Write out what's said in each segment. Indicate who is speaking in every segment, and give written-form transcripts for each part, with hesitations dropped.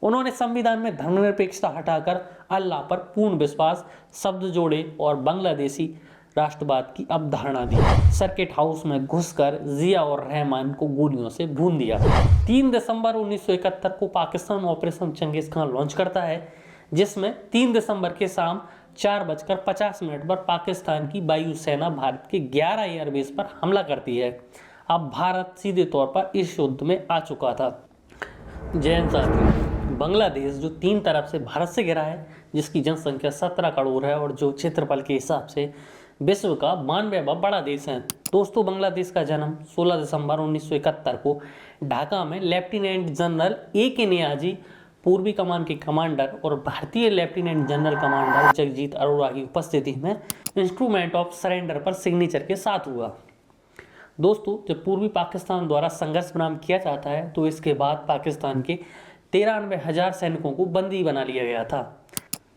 Speaker 1: उन्होंने संविधान में धर्मनिरपेक्षता हटाकर अल्लाह पर पूर्ण विश्वास शब्द जोड़े और बांग्लादेशी राष्ट्रवाद की अवधारणा दी। सर्किट हाउस में घुसकर जिया और रहमान को गोलियों से भून दिया। 3 दिसंबर 1971 को पाकिस्तान ऑपरेशन चंगेज खान लॉन्च करता है, जिसमें 3 दिसंबर के शाम 4:50 पर पाकिस्तान की वायुसेना भारत के 11 एयरबेस पर हमला करती है। अब भारत सीधे तौर पर इस युद्ध में आ चुका था। जैन साथी, बांग्लादेश जो 3 तरफ से भारत से घिरा है, जिसकी जनसंख्या 17 करोड़ है और जो क्षेत्रफल के हिसाब से विश्व का 92वां बड़ा देश है। दोस्तों, बांग्लादेश का जन्म 16 दिसंबर 1971 को ढाका में लेफ्टिनेंट जनरल A.K. नियाजी, पूर्वी कमान के कमांडर और भारतीय lieutenant general commander Jagjit Arora की उपस्थिति में इंस्ट्रूमेंट ऑफ सरेंडर पर सिग्नेचर के साथ हुआ। दोस्तों, जब पूर्वी पाकिस्तान द्वारा संघर्ष विराम किया जाता है तो इसके बाद पाकिस्तान के 93,000 सैनिकों को बंदी बना लिया गया था,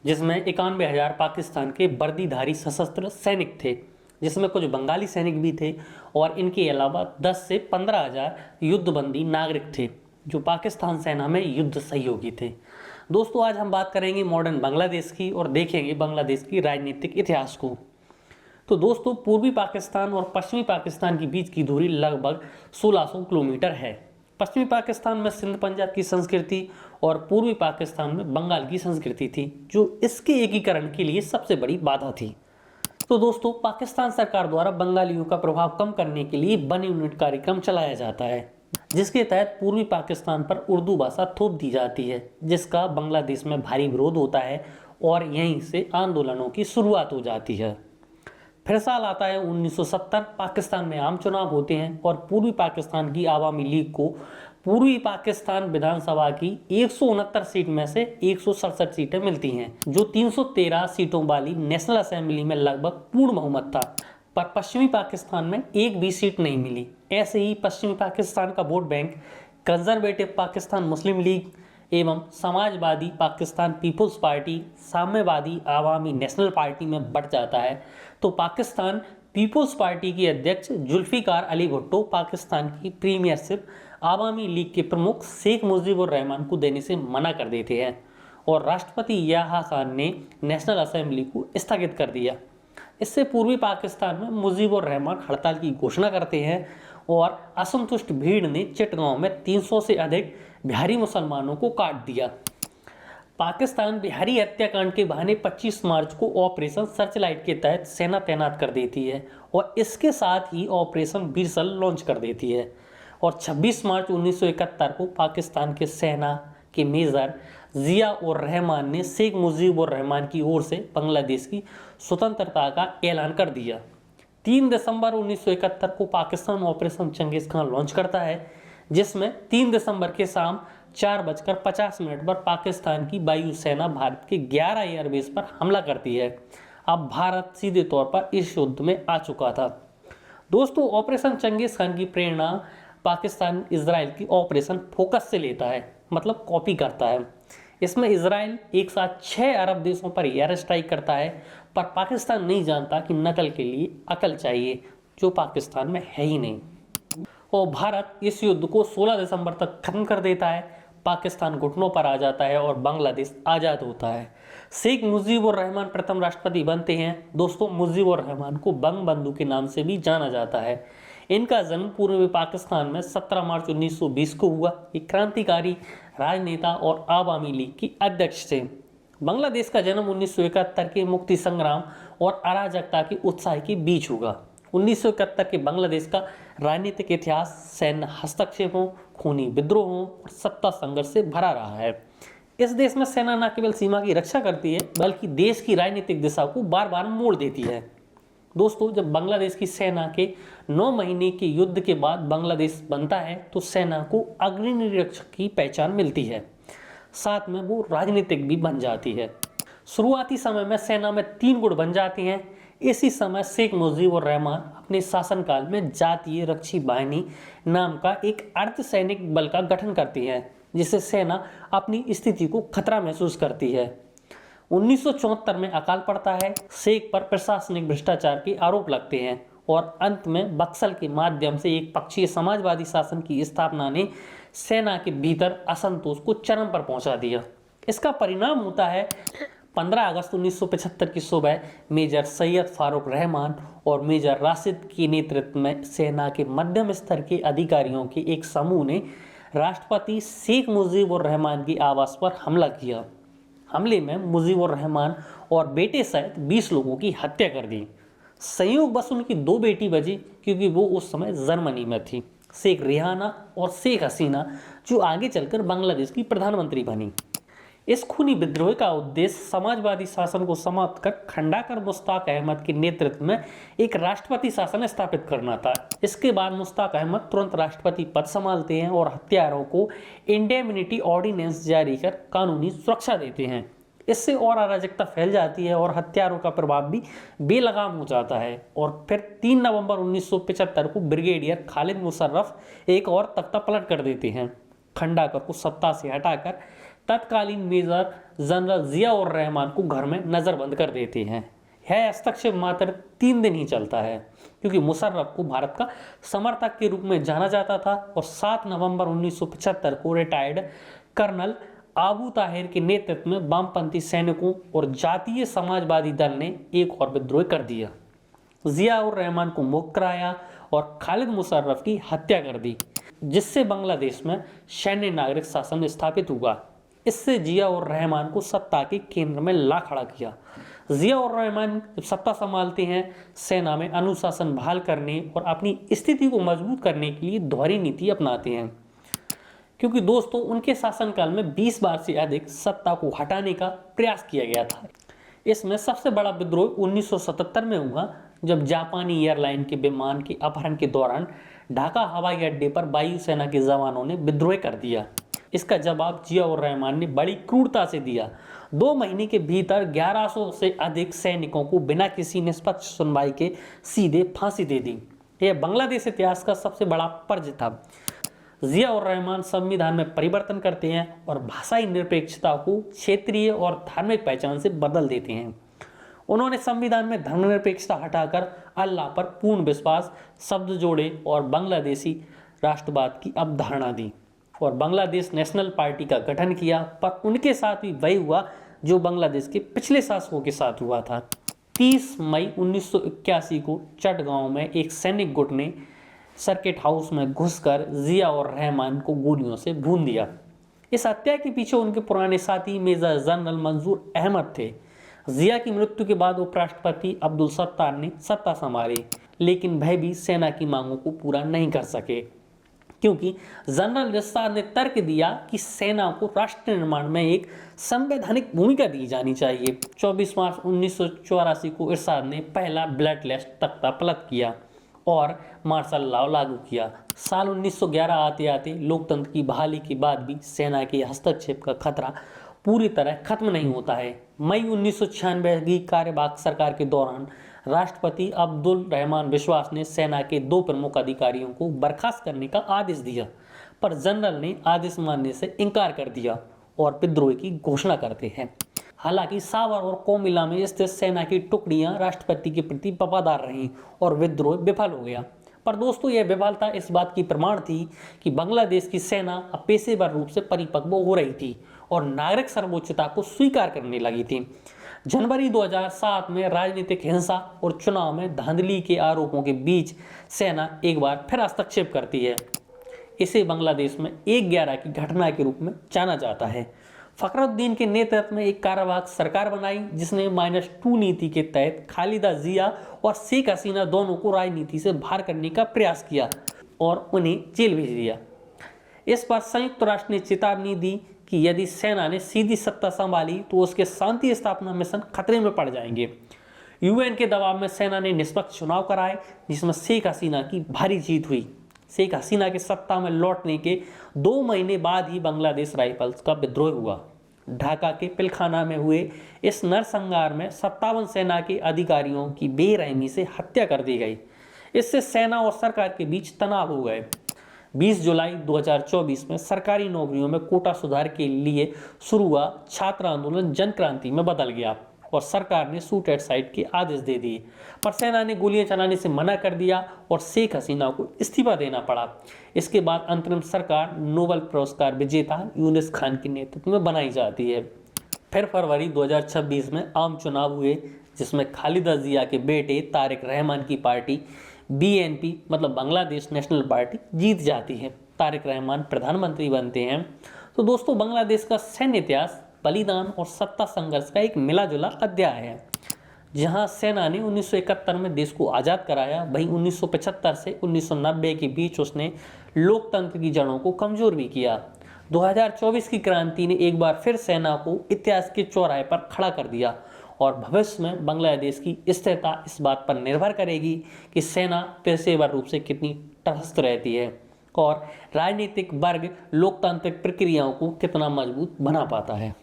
Speaker 1: जिसमें 91,000 पाकिस्तान के वर्दीधारी सशस्त्र सैनिक थे, जिसमें कुछ बंगाली सैनिक भी थे और इनके अलावा 10 से 15,000 युद्धबंदी नागरिक थे जो पाकिस्तान सेना में युद्ध सहयोगी थे। दोस्तों, आज हम बात करेंगे मॉडर्न बांग्लादेश की और देखेंगे बांग्लादेश की राजनीतिक इतिहास को। तो दोस्तों, पूर्वी पाकिस्तान और पश्चिमी पाकिस्तान के बीच की दूरी लगभग 1600 किलोमीटर है। पश्चिमी पाकिस्तान में सिंध पंजाब की संस्कृति और पूर्वी पाकिस्तान में बंगाल की संस्कृति थी, जो इसके एकीकरण के लिए सबसे बड़ी बाधा थी। तो दोस्तों, पाकिस्तान सरकार द्वारा बंगालियों का प्रभाव कम करने के लिए वन यूनिट कार्यक्रम चलाया जाता है, जिसके तहत पूर्वी पाकिस्तान पर उर्दू भाषा थोप दी जाती है, जिसका बांग्लादेश में भारी विरोध होता है और यहीं से आंदोलनों की शुरुआत हो जाती है। फिर साल आता है 1970। पाकिस्तान में आम चुनाव होते हैं और पूर्वी पाकिस्तान की आवामी लीग को पूर्वी पाकिस्तान विधानसभा की 169 सीट में से 167 सीटें मिलती हैं, जो 313 सीटों वाली नेशनल असेंबली में लगभग पूर्ण बहुमत था। पर पश्चिमी पाकिस्तान में एक भी सीट नहीं मिली। ऐसे ही पश्चिमी पाकिस्तान का वोट बैंक कंजर्वेटिव पाकिस्तान मुस्लिम लीग एवं समाजवादी पाकिस्तान पीपुल्स पार्टी, साम्यवादी आवामी नेशनल पार्टी में बढ़ जाता है। तो पाकिस्तान पीपुल्स पार्टी के अध्यक्ष जुल्फिकार अली भुट्टो पाकिस्तान की प्रीमियरशिप आवामी लीग के प्रमुख शेख मुजीबुर रहमान को देने से मना कर देते हैं और राष्ट्रपति याह्या खान ने नेशनल असेंबली को स्थगित कर दिया। इससे पूर्वी पाकिस्तान में मुजीबुर रहमान हड़ताल की घोषणा करते हैं और असंतुष्ट भीड़ ने चिटगांव में 300 से अधिक बिहारी मुसलमानों को काट दिया। पाकिस्तान बिहारी हत्याकांड के बहाने 25 मार्च को ऑपरेशन सर्चलाइट के तहत सेना तैनात कर देती है और इसके साथ ही ऑपरेशन बीरसल लॉन्च कर देती है और 26 मार्च 1971 को पाकिस्तान के सेना के मेजर जिया और रहमान ने शेख मुजीबुर रहमान की ओर से बांग्लादेश की स्वतंत्रता का ऐलान कर दिया। 3 दिसंबर 1971 को पाकिस्तान ऑपरेशन चंगेज खान लॉन्च करता है, जिसमें 3 दिसंबर के शाम 4:50 पर पाकिस्तान की वायुसेना भारत के 11 एयरबेस पर हमला करती है। अब भारत सीधे तौर पर इस युद्ध में आ चुका था। दोस्तों, ऑपरेशन चंगेज खान की प्रेरणा पाकिस्तान इजराइल की ऑपरेशन फोकस से लेता है, मतलब कॉपी करता है। इसमें इजराइल एक साथ 6 अरब देशों पर एयर स्ट्राइक करता है, पर पाकिस्तान नहीं जानता कि नकल के लिए अकल चाहिए, जो पाकिस्तान में है ही नहीं। और भारत इस युद्ध को 16 दिसंबर तक खत्म कर देता है। पाकिस्तान घुटनों पर आ जाता है और बांग्लादेश आज़ाद होता है। शेख मुजीबुर रहमान प्रथम राष्ट्रपति बनते हैं। दोस्तों, मुजीबुर रहमान को बंग बंधु के नाम से भी जाना जाता है। इनका जन्म पूर्वी पाकिस्तान में 17 मार्च 1920 को हुआ। एक क्रांतिकारी राजनेता और आवामी लीग के अध्यक्ष थे। बांग्लादेश का जन्म 1971 के मुक्ति संग्राम और अराजकता के उत्साह के बीच होगा। 1971 के बांग्लादेश का राजनीतिक इतिहास सैन्य हस्तक्षेपों, खूनी विद्रोहों और सत्ता संघर्ष से भरा रहा है। इस देश में सेना न केवल सीमा की रक्षा करती है, बल्कि देश की राजनीतिक दिशा को बार बार मोड़ देती है। दोस्तों, जब बांग्लादेश की सेना के 9 महीने के युद्ध के बाद बांग्लादेश बनता है तो सेना को अग्रणी रक्षक की पहचान मिलती है, साथ में वो राजनीतिक भी बन जाती है। शुरुआती समय में सेना में 3 गुट बन जाती हैं। इसी समय शेख मुजीबुर रहमान अपने शासनकाल में जातीय रक्षी बाहिनी नाम का एक अर्धसैनिक बल का गठन करती है, जिससे सेना अपनी स्थिति को खतरा महसूस करती है। 1974 में अकाल पड़ता है। शेख पर प्रशासनिक भ्रष्टाचार के आरोप लगते हैं और अंत में बक्सल के माध्यम से एक पक्षीय समाजवादी शासन की स्थापना ने सेना के भीतर असंतोष को चरम पर पहुंचा दिया। इसका परिणाम होता है 15 अगस्त 1975 की सुबह मेजर सैयद फारूक रहमान और मेजर राशिद के नेतृत्व में सेना के मध्यम स्तर के अधिकारियों के एक समूह ने राष्ट्रपति शेख मुजीबुर रहमान की आवास पर हमला किया। हमले में मुजीबुर रहमान और बेटे सहित 20 लोगों की हत्या कर दी। संयोगवश उनकी 2 बेटी बची क्योंकि वो उस समय जर्मनी में थी, शेख रेहाना और शेख हसीना, जो आगे चलकर बांग्लादेश की प्रधानमंत्री बनी। इस खूनी विद्रोह का उद्देश्य समाजवादी शासन को समाप्त कर खंडाकर मुश्ताक अहमद के नेतृत्व में एक राष्ट्रपति शासन स्थापित करना था। इसके बाद मुश्ताक अहमद तुरंत राष्ट्रपति पद संभालते हैं और हत्यारों को इंडेमिनिटी ऑर्डिनेंस जारी कर कानूनी सुरक्षा देते हैं। इससे और अराजकता फैल जाती है और हत्यारों का प्रभाव भी बेलगाम हो जाता है। और फिर 3 नवंबर 1975 को ब्रिगेडियर खालिद मुशर्रफ एक और तख्ता पलट कर देते हैं। खंडाकर को सत्ता से हटाकर तत्कालीन मेजर जनरल जिया और रहमान को घर में नजरबंद कर देते हैं। यह हस्तक्षेप मात्र 3 दिन ही चलता है क्योंकि मुशर्रफ को भारत का समर्थक के रूप में जाना जाता था और 7 नवंबर 1975 को रिटायर्ड कर्नल आबू ताहिर के नेतृत्व में वामपंथी सैनिकों और जातीय समाजवादी दल ने एक और विद्रोह कर दिया। जिया और रहमान को मुक्त कराया और खालिद मुशर्रफ की हत्या कर दी, जिससे बांग्लादेश में सैन्य नागरिक शासन स्थापित हुआ। इससे जिया और रहमान को सत्ता के केंद्र में ला खड़ा किया। जिया और रहमान जब सत्ता संभालते हैं, सेना में अनुशासन बहाल करने और अपनी स्थिति को मजबूत करने के लिए दोहरी नीति अपनाते हैं, क्योंकि दोस्तों उनके शासनकाल में 20 बार से अधिक सत्ता को हटाने का प्रयास किया गया था। इसमें सबसे बड़ा विद्रोह 1977 में हुआ, जब जापानी एयरलाइन के विमान के अपहरण के दौरान ढाका हवाई अड्डे पर वायुसेना के जवानों ने विद्रोह कर दिया। इसका जवाब जिया और रहमान ने बड़ी क्रूरता से दिया। 2 महीने के भीतर 1100 से अधिक सैनिकों को बिना किसी निष्पक्ष सुनवाई के सीधे फांसी दे दी। यह बांग्लादेश इतिहास का सबसे बड़ा पर्ज था। जिया और रहमान संविधान में परिवर्तन करते हैं और भाषाई निरपेक्षता को क्षेत्रीय और धार्मिक पहचान से बदल देते हैं। उन्होंने संविधान में धर्मनिरपेक्षता हटाकर अल्लाह पर पूर्ण विश्वास शब्द जोड़े और बांग्लादेशी राष्ट्रवाद की अवधारणा दी और बांग्लादेश नेशनल पार्टी का गठन किया। पर उनके साथ भी वही हुआ जो बांग्लादेश के पिछले शासकों के साथ हुआ था। 30 मई 1981 को चटगांव में एक सैनिक गुट ने सर्किट हाउस में घुसकर जिया और रहमान को गोलियों से भून दिया। इस हत्या के पीछे उनके पुराने साथी मेजर जनरल मंजूर अहमद थे। जिया की मृत्यु के बाद उपराष्ट्रपति अब्दुल सत्तार ने सत्ता संभाली, लेकिन वह भी सेना की मांगों को पूरा नहीं कर सके, क्योंकि जनरल इरशाद ने तर्क दिया कि सेना को राष्ट्र निर्माण में एक संवैधानिक भूमिका दी जानी चाहिए। 24 मार्च 1984 को इरशाद ने पहला ब्लडलेस तख्ता पलट किया और मार्शल लॉ लागू किया। साल 1911 आते आते लोकतंत्र की बहाली के बाद भी सेना के हस्तक्षेप का खतरा पूरी तरह खत्म नहीं होता है। मई 1996 की कार्यवाहक सरकार के दौरान राष्ट्रपति अब्दुल रहमान विश्वास ने सेना के 2 प्रमुख अधिकारियों को बर्खास्त करने का आदेश दिया, पर जनरल ने आदेश मानने से इनकार कर दिया और विद्रोह की घोषणा करते हैं। हालांकि सावर और कोमिला में स्थित सेना की टुकड़ियां राष्ट्रपति के प्रति वफादार रहीं और विद्रोह विफल हो गया। पर दोस्तों, यह विफलता इस बात की प्रमाण थी कि बांग्लादेश की सेना अब पेशेवर रूप से परिपक्व हो रही थी और नागरिक सर्वोच्चता को स्वीकार करने लगी थी। जनवरी 2007 में राजनीतिक हिंसा और चुनाव में धांधली के आरोपों के बीच सेना एक बार फिर हस्तक्षेप करती है। इसे बांग्लादेश में 1/11 की घटना के रूप में जाना जाता है। फखरुद्दीन के नेतृत्व में एक कार्यवाहक सरकार बनाई जिसने -2 नीति के तहत खालिदा जिया और शेख हसीना दोनों को राजनीति से बाहर करने का प्रयास किया और उन्हें जेल भेज दिया। इस पर संयुक्त राष्ट्र ने चेतावनी दी कि यदि सेना ने सीधी सत्ता संभाली तो उसके शांति स्थापना मिशन खतरे में पड़ जाएंगे। यूएन के दबाव में सेना ने निष्पक्ष चुनाव कराए जिसमें शेख हसीना की भारी जीत हुई। शेख हसीना के सत्ता में लौटने के 2 महीने बाद ही बांग्लादेश राइफल्स का विद्रोह हुआ। ढाका के पिलखाना में हुए इस नरसंहार में 57 सेना के अधिकारियों की बेरहमी से हत्या कर दी गई। इससे सेना और सरकार के बीच तनाव हो गए। 20 जुलाई 2024 में सरकारी नौकरियों में कोटा सुधार के लिए शुरू हुआ छात्र आंदोलन जन क्रांति में बदल गया और सरकार ने शूट एट साइट के आदेश दे दिए, पर सेना ने गोलियां चलाने से मना कर दिया और शेख हसीना को इस्तीफा देना पड़ा। इसके बाद अंतरिम सरकार नोबेल पुरस्कार विजेता यूनुस खान के नेतृत्व में बनाई जाती है। फिर फरवरी 2026 में आम चुनाव हुए, जिसमें खालिदा जिया के बेटे तारिक रहमान की पार्टी BNP मतलब बांग्लादेश नेशनल पार्टी जीत जाती है। तारिक रहमान प्रधानमंत्री बनते हैं। तो दोस्तों, बांग्लादेश का सैन्य इतिहास बलिदान और सत्ता संघर्ष का एक मिला जुला अध्याय है। जहां सेना ने 1971 में देश को आज़ाद कराया, वहीं 1975 से 1990 के बीच उसने लोकतंत्र की जड़ों को कमजोर भी किया। 2024 की क्रांति ने एक बार फिर सेना को इतिहास के चौराहे पर खड़ा कर दिया और भविष्य में बांग्लादेश की स्थिरता इस बात पर निर्भर करेगी कि सेना पेशेवर रूप से कितनी तटस्थ रहती है और राजनीतिक वर्ग लोकतांत्रिक प्रक्रियाओं को कितना मजबूत बना पाता है।